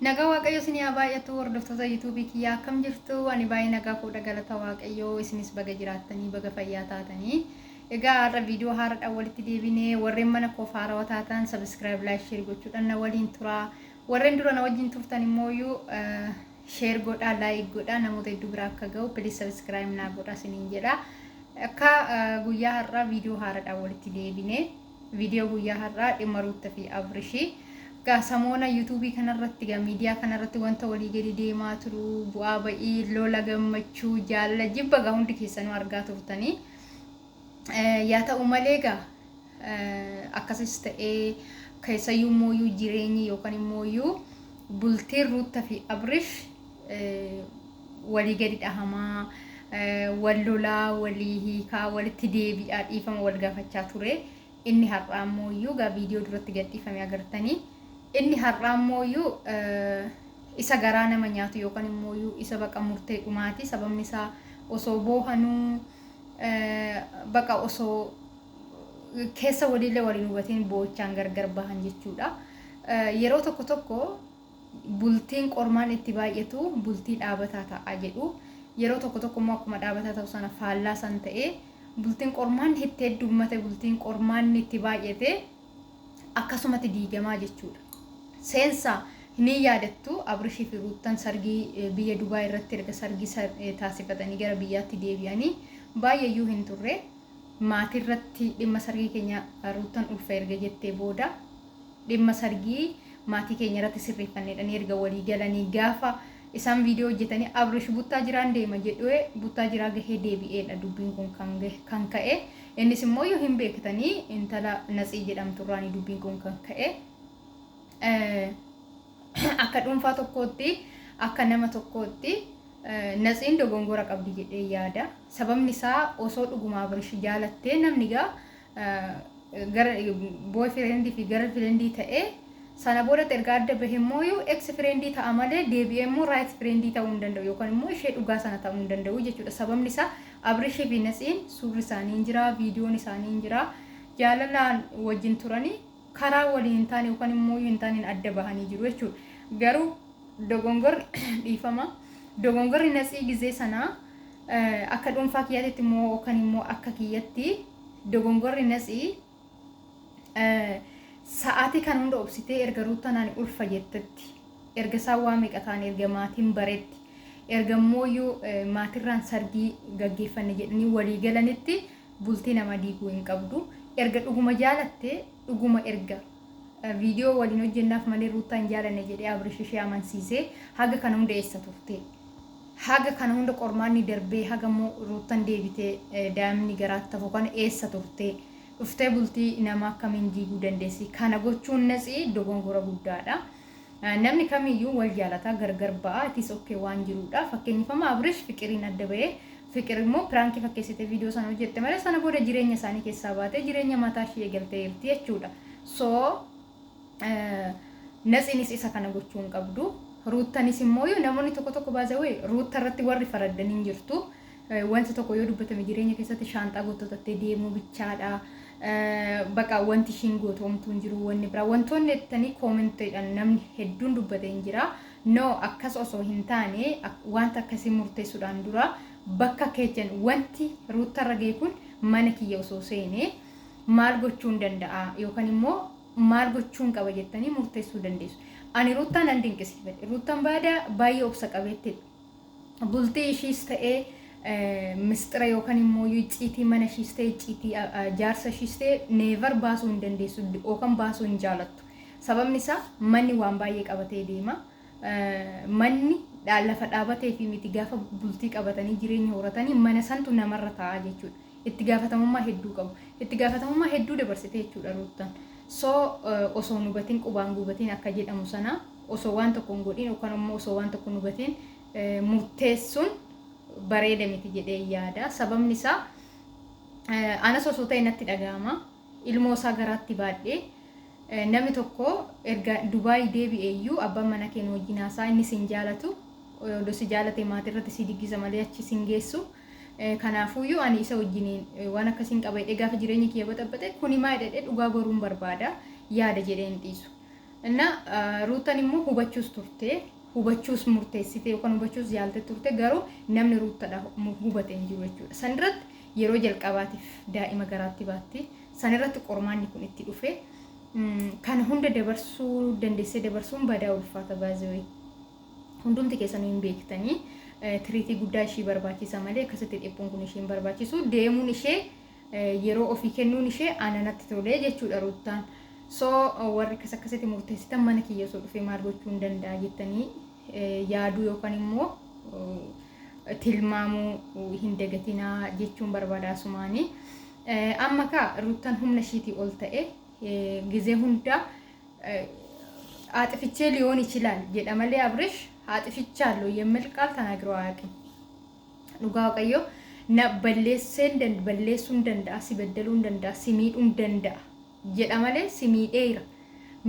Nagaa Waaqayyo isin yaa baay'atu hordoftoota YouTube kiyyaa akkam jirtu ani baay'ee nagaa fuudha galata Waaqayyo isinis baga jiraattanii baga fayyaa taatanii egaa har'a viidiyoo haaraadhaan walitti deebinee warreen mana koo faarawaa taatan subscribe like share gochuudhaan na waliin turaa warreen dura na wajjin turtan immoo share godhaa like godhaa namoota hedduu bira akka ga'u please subscribe naa godhaa isiniin jedha akka guyyaa har'aa viidiyoo haaraadhaan walitti deebinee viidiyoo guyyaa har'aa dhimma Ruutaa fi Abrishii Gasamoona YouTube kanarratti ga media kanarratti wanta walii gadi deemaa turu bu'aa ba'ii lola gammachuu jaalala jibba ga hundi keessanuu argaa turtanii yaa ta'u malee ga akkasis ta'ee keessayyuu mooyuu jireenyi yookaan immoo bultii Ruutaa fi Abrish walii gadi dhahamaa wal lolaa walii hiikaa walitti deebi'aa dhiifama wal gaafachaa ture inni har'aa mooyuu ga viidiyoo duratti gadhiifame agartanii inni har'aa mooyuu isa garaa nama nyaatu yookaan immoo isa baqa murtee dhumaati sababni isaa osoo boohanuu baqa osoo keessa waliilee waliin hubatiin boochaan gargar bahan jechuudha yeroo tokko bultiin qormaan itti baay'atu bultii dhaabataa ta'a jedhu yeroo tokko immoo akkuma dhaabataa ta'u sana faallaa san ta'ee bultiin qormaan itti heddummate bultiin qormaan itti baay'ate akkasumatti diigamaa jechuudha Sensa ni yaadattu Abrishii fi Ruutaan sargii biyya Dubaay irratti erga sargii taasifatanii gara biyyaatti deebi'anii baay'eeyyuu hin turre maatii irratti dhimma sargii keenya Ruutaan ulfa erga jettee booda dhimma sargii maatii keenya irratti sirreeffannedhaan erga walii galanii gaafa isaan viidiyoo hojjetanii Abrish buttaa jiraan deema jedhee buttaa jiraa gahee deebi'eedha dubbiin kun kan ka'e innis immoo yoo hin beektanii intala Natsii jedhamtu irraanii dubbiin kun kan ka'e akka dhuunfaa tokkootti akka nama tokkootti Natsiin dogongora qabdi jedhee yaada sababni isaa osoo dhuguma Abrish jaalattee namni gaa gara boyfriend fi girlfriend ta'ee sana booda erga adda bahee mooyuu ex friend ta'a malee deebi'ee immoo right friend ta'uu hin danda'u yookaan immoo ishee dhugaa sana ta'uu hin danda'u jechuudha sababni isaa Abrish fi Natsiin suurri isaanii hin jira viidiyoon isaanii hin jira jaalalaan wajjin turanii karaa waliin taane yookaan immoo hin taaniin adda bahanii jiru jechuudha garuu dogongorri dhiifama dogongorri Natsii gizee sana akka dhuunfaa kiyyaatti immoo yookaan immoo akka kiyyatti dogongorri Natsii sa'aatii kan hunda obsitee erga Ruutaan ulfa jettetti erga isaan waa meeqa ta'an erga maatiin bareetti erga immoo maatirraan sargii gaggeeffanne jedhanii walii galanitti bultii nama diiguu hin qabdu erga dhuguma jaalattee dhuguma erga viidiyoo waliin hojjennaaf malee Ruutaan jaalanne jedhee Abrish ishee amansiisee haga kana hunda eessa turte haga kana hunda qormaanni darbee haga immoo Ruutaan deebitee daa'imni garaatti ta'u kana eessa turte dhuftee bultii nama akkamiin diiguu dandeessi kana gochuun Natsii dogongora guddaadha namni kamiyyuu wal jaalataa gargar ba'a itis okkee waan jiruudha fakkeenyaaf Abrish fiqiriin adda ba'ee fikir immoo pranki fakkeessite viidiyoo sana hojjette malee sana booda jireenya isaanii keessaa baatee jireenya mataa ishee eegaltee jirti jechuudha so Natsiinis isa kana gochuu hin qabdu Ruutaanis immoo namoonni tokko baasawee Ruutaa irratti warri faraddanii jirtu wanti tokko yoo dubbatame jireenya keessatti shaanxaa goottotattee deemuu bichaadha baqa wanti ishiin gootomtuu hin jiru wanni biraa wantoonni ettanii koomenteedhaan namni hedduun dubbatee hin jira no akkas osoo hin taane wanta akkasii murteessuudhaan dura bakka keejan wanti Ruutaa irra ga'e kun mana kiyya osoo seenee maal gochuun danda'a yookaan immoo maal gochuun qaba jettanii murteessuu dandeessu ani Ruutaan nan dinqisiifadhe Ruutaan baay'ee obsa qabeetti bultii ishiis ta'ee mistira yookaan immoo icciitii mana ishiis ta'ee icciitii jaarsa ishiis ta'ee neevar baasuu hin dandeessu yookaan baasuu hin jaalattu sababni isaa manni waan baay'ee qabatee deema manni lafa dhaabatee fi miti gaafa bultii qabatanii jireenya horatanii mana santu namarra ta'a jechuudha itti gaafatamummaa hedduu qabu itti gaafatamummaa hedduu dabarsite jechuudha Ruutaan so osoo nubatiin qubaan gubatiin akka jedhamu sana osoo waan tokko hin godhin yookaan immoo osoo waan tokko nubatiin murteessuun bareeda miti jedhee yaada sababni isaa anas osoo ta'e natti dhaga'ama ilmoo isaa garaatti baadhee namni tokko erga Dubaay deebi'eeyyuu abbaan mana keenya wajjin haasaa inni sin jaalatu dosi jaalate maatii irratti si diggisa malee achi sin geessu Kanaafuyyuu ani isa wajjiniin waan akkasiin qabee gaafa jireenya kiyya baxabbate kuni maal jedhee dhugaa goruun barbaada yaada jedheen dhiisu. እና ruutan immoo hubachuus turte hubachuus murteessite yookaan hubachuus yaalte turte garuu namni ruutadha hubate hin jiru jechuudha. San irratti yeroo jalqabaatiif daa'ima garaatti baatti san irratti qormaanni kun itti dhufe kan hunda dabarsuu dandeessee dabarsuun badaa ulfaata baazewee hundumti keessanuu hin beektanii tiriitii guddaa ishee barbaachisa malee akkasitti dhiphuun kun ishee hin barbaachisu deemuun ishee yeroo ofii kennuun ishee aananatti tolee jechuudha ruutaan. So warri akkasitti murteessitan mana kiyya osoo dhufee maal gochuu hin danda'a jettanii yaaduu yookaan immoo tilmaamuu hin dagatinaa jechuun barbaada asumaanii. Amma kaa ruutaan humna ishiitii ol ta'e gizee hunda aaxifichee liyoon ichilaal jedha malee Abrish aaxifichaa የሚል ቃል ተናግረው አያውቅም። dhugaa waaqayyo na balleessuun danda'a si beddeluun danda'a si miidhuun danda'a jedha malee si miidheera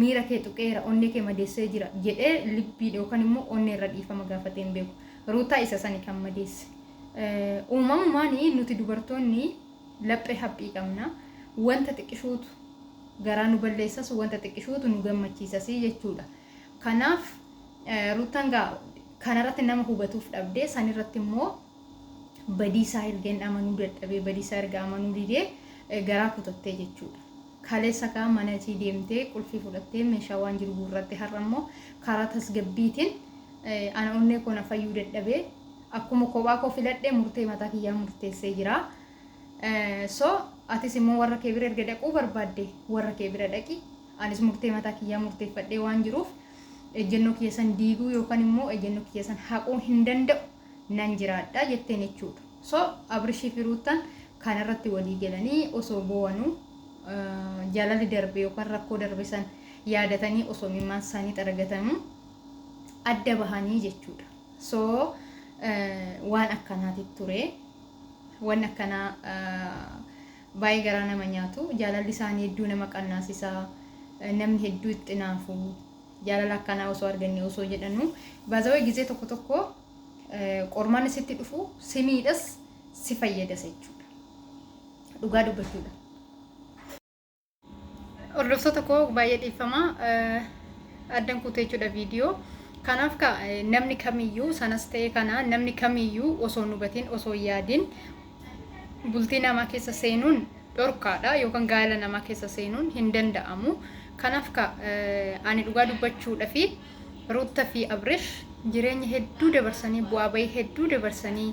miira kee tuqeera onnee kee madeessee jira jedhee libbii yookaan immoo onnee irra dhiifama gaafatee hin beeku. Ruutaa isa sani kan madeesse. Uumamumaan nuti dubartoonni laphee haphii qabna. Wanta xiqqishuutu garaa nu balleessas wanta xiqqishuutu nu gammachiisas jechuudha. Kanaaf ruutaan kanarratti nama hubatuuf dhabdee sanirratti immoo badiisaa ergeen amanuu dadhabee badiisaa erga amanuu didee garaa kutattee jechuudha. Kaleessa kaa mana isii deemtee qulfii fudhattee meeshaa waan jiru gurratte har'a immoo karaa tasgabbiitiin ana onnee koo na fayyuu dadhabee akkuma kophaa koo filadhee murtee mataa kiyyaa murteessee jira. So atis immoo warra kee bira erga dhaquu barbaadde warra kee bira dhaqi anis murtee mataa kiyyaa murteeffadhee waan jiruuf ejjennoo kiyya san diiguu yookaan immoo ejjennoo kiyya san haquu hin danda'u nan jiraadha jetteen jechuudha. So Abrishii fi Ruutaan kanarratti walii galanii osoo bo'anuu jaalala darbe yookaan rakkoo darbe san yaadatanii osoo mimmaan isaanii xaragatamu adda bahanii jechuudha. So waan akkanaati ture waan akkanaa baay'ee garaa nama nyaatu jaalalli isaanii hedduu nama qannaasisaa namni hedduu itti naafu jaalala akkanaa osoo arganii osoo jedhanu baazawee gizee tokko tokko qormaan sitti dhufu si miidhas si fayyadas jechuudha. Dhugaa dubbachuudha. Hordoftoota koo baay'ee dhiifama addan kutee jechuudha viidiyoo. Kanaaf namni kamiyyuu sanas ta'e kana namni kamiyyuu osoo hubatiin osoo yaadin bultii namaa keessa seenuun dhorkaadha yookaan gaala namaa keessa seenuun hin danda'amu. Kanaaf ani dhugaa dubbachuudha fi Ruutaa fi Abrish jireenya hedduu dabarsanii bu'aa bahii hedduu dabarsanii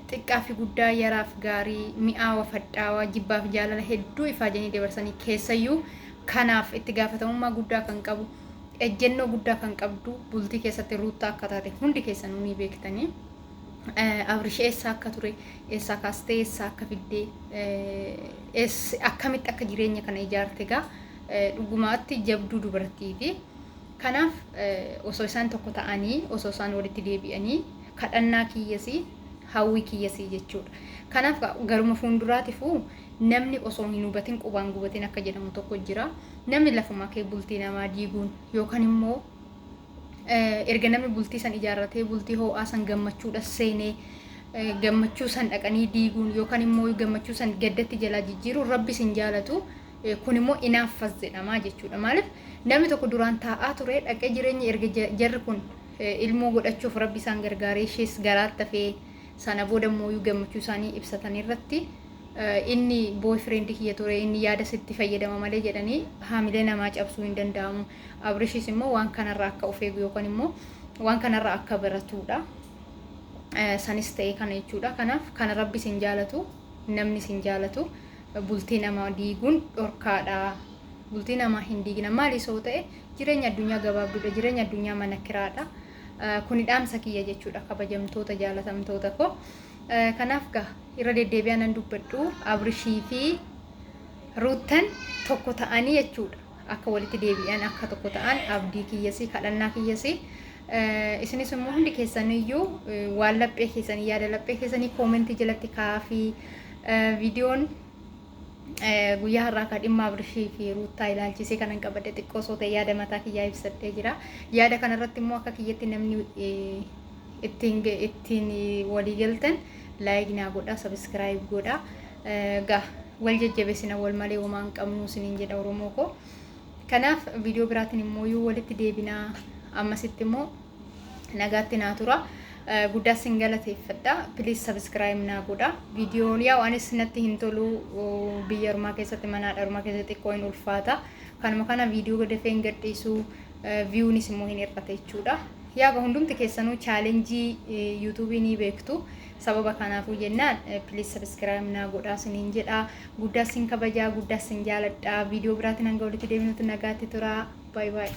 xiqqaa fi guddaa yaraaf gaarii mi'aawa fadhaawaa jibbaaf jaalala hedduu ifaajanii dabarsanii keessayyuu kanaaf itti gaafatamummaa guddaa kan qabu ejjennoo guddaa kan qabdu bultii keessatti Ruutaa akka taate hundi keessanuu ni beektanii. Abrish eessaa akka ture eessaa kaastee eessaa akka fiddee akkamitti akka jireenya kana ijaarte gaa dhugumaatti jabduu dubartiiti. Kanaaf osoo isaan tokko ta'anii osoo isaan walitti deebi'anii kadhannaa kiyyasii hawwii kiyyasii jechuudha. Kanaaf garuma fuulduraatiifuu namni osoo hin hubatin qubaan gubatin akka jedhamu tokko jira. Namni lafuma kee bultii namaa diiguun yookaan immoo erga namni bultii san ijaarratee bultii ho'aa san gammachuudha seenee gammachuu san dhaqanii diiguun yookaan immoo gammachuu san gaddatti jalaa jijjiiruun rabbi sin jaalatu kun immoo inaaffas jedhama jechuudha. Maaliif namni tokko duraan taa'aa ture dhaqee jireenya erga jarri kun ilmoo godhachuuf rabbi isaan gargaaree ishees garaatti hafee sana booda immoo gammachuu isaanii ibsatan irratti inni boyfriend kiyya ture inni yaada sitti fayyadama malee jedhanii haamilee namaa cabsuu hin danda'amu. Abrishis immoo waan kanarraa akka of eegu yookaan immoo waan kanarraa akka baratudha. Sanis ta'ee kana jechuudha. Kanaaf kana rabbi sin jaalatu namni sin jaalatu bultii namaa diiguun dhorkaadha. Bultii namaa hin diigna maali soo ta'e jireenya addunyaa gabaabduudha jireenya addunyaa mana kiraadha. Kuni dhaamsa kiyya jechuudha kabajamtoota jaalatamtoota koo. Kanaaf irra deddeebi'aan nan dubbadhu Abrishii fi Ruutaan tokko ta'anii jechuudha. Akka walitti deebi'an akka tokko ta'an abdii kiyyasii kadhannaa kiyyasii isinis immoo hundi keessaniyyuu waan laphee keessanii yaada laphee keessanii koomentii jalatti kaafii viidiyoon guyyaa har'aa kan dhimma Abrishii fi Ruutaa ilaalchisee kanan qabadde xiqqoo soo ta'e yaada mataa kiyyaa ibsadhee jira. Yaada kanarratti immoo akka kiyyatti namni ittiin walii galtan laayik naa godha sabskiraayib godha wal jajjabeessina wal malee homaa hin qabnu isiniin jedha Oromoo koo. kanaaf viidiyoo biraatiin immoo yoo walitti deebinaa ammasitti immoo nagaatti naa tura. Guddaa sin galateeffadha. Please subscribe naa godha. Viidiyoon yaa waan isinatti hin tolu biyya ormaa keessatti mana ormaa keessatti xiqqoo hin ulfaata. Kanuma kana viidiyoo gadafee hin gadhiisu viewuunis immoo hin hir'ata jechuudha. Yaa hundumti keessanuu chaalenjii YouTube ni beektu. Sababa kanaafuu jennaan please subscribe naa godha siniin jedha. Guddaa sin kabajaa, guddaa sin jaaladha. Viidiyoo biraatiin hanga walitti deebinutti nagaatti tura. Bye bye.